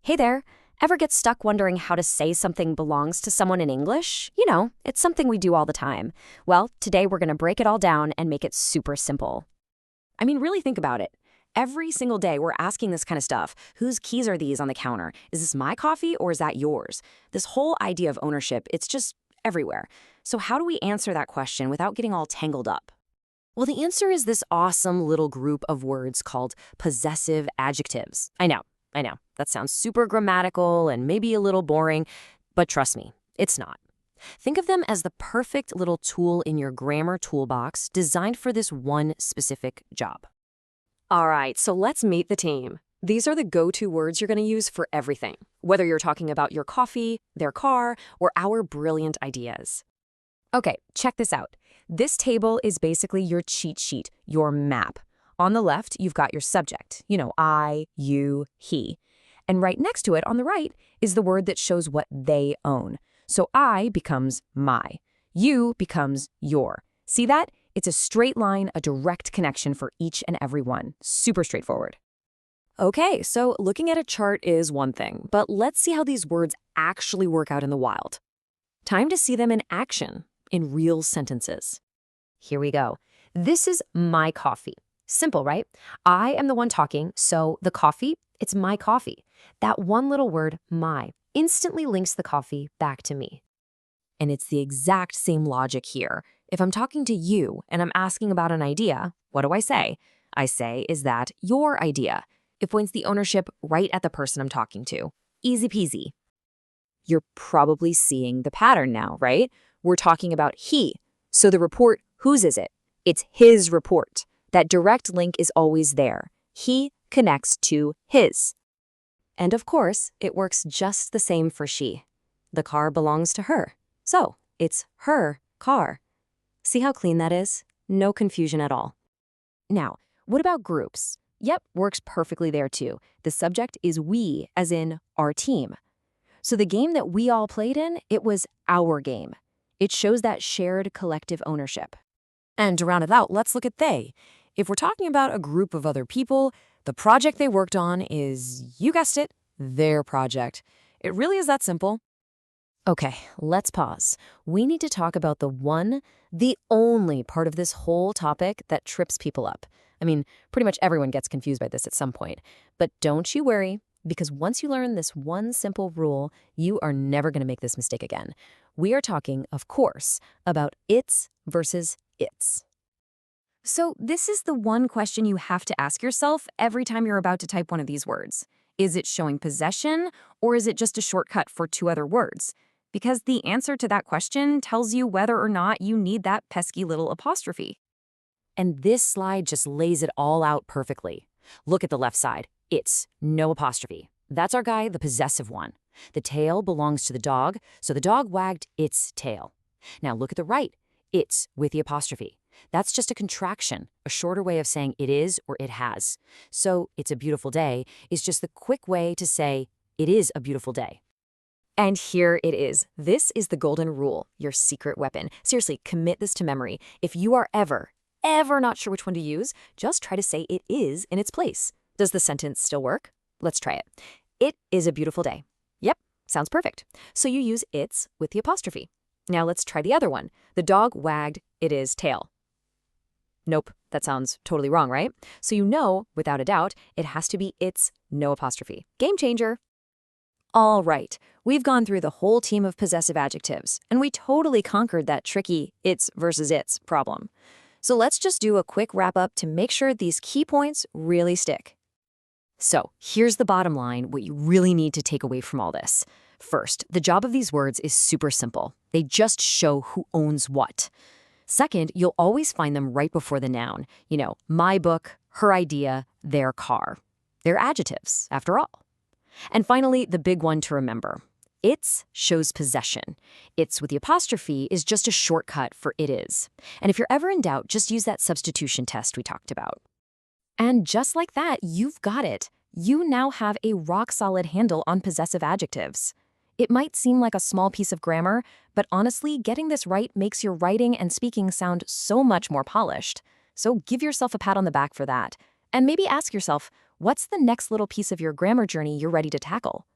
Hey there! Ever get stuck wondering how to say something belongs to someone in English? You know, it's something we do all the time. Well, today we're going to break it all down and make it super simple. I mean, really think about it. Every single day we're asking this kind of stuff. Whose keys are these on the counter? Is this my coffee or is that yours? This whole idea of ownership, it's just everywhere. So how do we answer that question without getting all tangled up? Well, the answer is this awesome little group of words called possessive adjectives. I know. That sounds super grammatical and maybe a little boring, but trust me, it's not. Think of them as the perfect little tool in your grammar toolbox designed for this one specific job. All right, so let's meet the team. These are the go-to words you're going to use for everything, whether you're talking about your coffee, their car, or our brilliant ideas. Okay, check this out. This table is basically your cheat sheet, your map. On the left, you've got your subject, I, you, he. And right next to it on the right is the word that shows what they own. So I becomes my. You becomes your. See that? It's a straight line, a direct connection for each and every one. Super straightforward. Okay, so looking at a chart is one thing, but let's see how these words actually work out in the wild. Time to see them in action, in real sentences. Here we go. This is my coffee. Simple, right? I am the one talking, so the coffee, it's my coffee. That one little word, my, instantly links the coffee back to me. And it's the exact same logic here. If I'm talking to you and I'm asking about an idea, what do I say? I say, is that your idea? It points the ownership right at the person I'm talking to. Easy peasy. You're probably seeing the pattern now, right? We're talking about he. So the report, whose is it? It's his report. That direct link is always there. He connects to his. And of course, it works just the same for she. The car belongs to her. So, it's her car. See how clean that is? No confusion at all. Now, what about groups? Yep, works perfectly there too. The subject is we, as in our team. So the game that we all played in, it was our game. It shows that shared collective ownership. And to round it out, let's look at they. If we're talking about a group of other people, the project they worked on is, you guessed it, their project. It really is that simple. Okay, let's pause. We need to talk about the only part of this whole topic that trips people up. I mean, pretty much everyone gets confused by this at some point. But don't you worry, because once you learn this one simple rule, you are never going to make this mistake again. We are talking, of course, about it's versus its. So this is the one question you have to ask yourself every time you're about to type one of these words. Is it showing possession, or is it just a shortcut for two other words? Because the answer to that question tells you whether or not you need that pesky little apostrophe. And this slide just lays it all out perfectly. Look at the left side. It's no apostrophe. That's our guy, the possessive one. The tail belongs to the dog, so the dog wagged its tail. Now look at the right. It's with the apostrophe. That's just a contraction, a shorter way of saying it is or it has. So it's a beautiful day is just the quick way to say it is a beautiful day. And here it is. This is the golden rule, your secret weapon. Seriously, commit this to memory. If you are ever not sure which one to use, just try to say it is in its place. Does the sentence still work? Let's try it. It is a beautiful day. Yep, sounds perfect. So you use its with the apostrophe. Now let's try the other one. The dog wagged its tail. Nope, that sounds totally wrong, right? So you know, without a doubt, it has to be its, no apostrophe. Game changer. All right, we've gone through the whole team of possessive adjectives, and we totally conquered that tricky it's versus its problem. So let's just do a quick wrap-up to make sure these key points really stick. So here's the bottom line, what you really need to take away from all this. First, the job of these words is super simple. They just show who owns what. Second, you'll always find them right before the noun. My book, her idea, their car. They're adjectives, after all. And finally, the big one to remember. It's shows possession. It's with the apostrophe is just a shortcut for it is. And if you're ever in doubt, just use that substitution test we talked about. And just like that, you've got it. You now have a rock-solid handle on possessive adjectives. It might seem like a small piece of grammar, but honestly, getting this right makes your writing and speaking sound so much more polished. So give yourself a pat on the back for that. And maybe ask yourself, what's the next little piece of your grammar journey you're ready to tackle?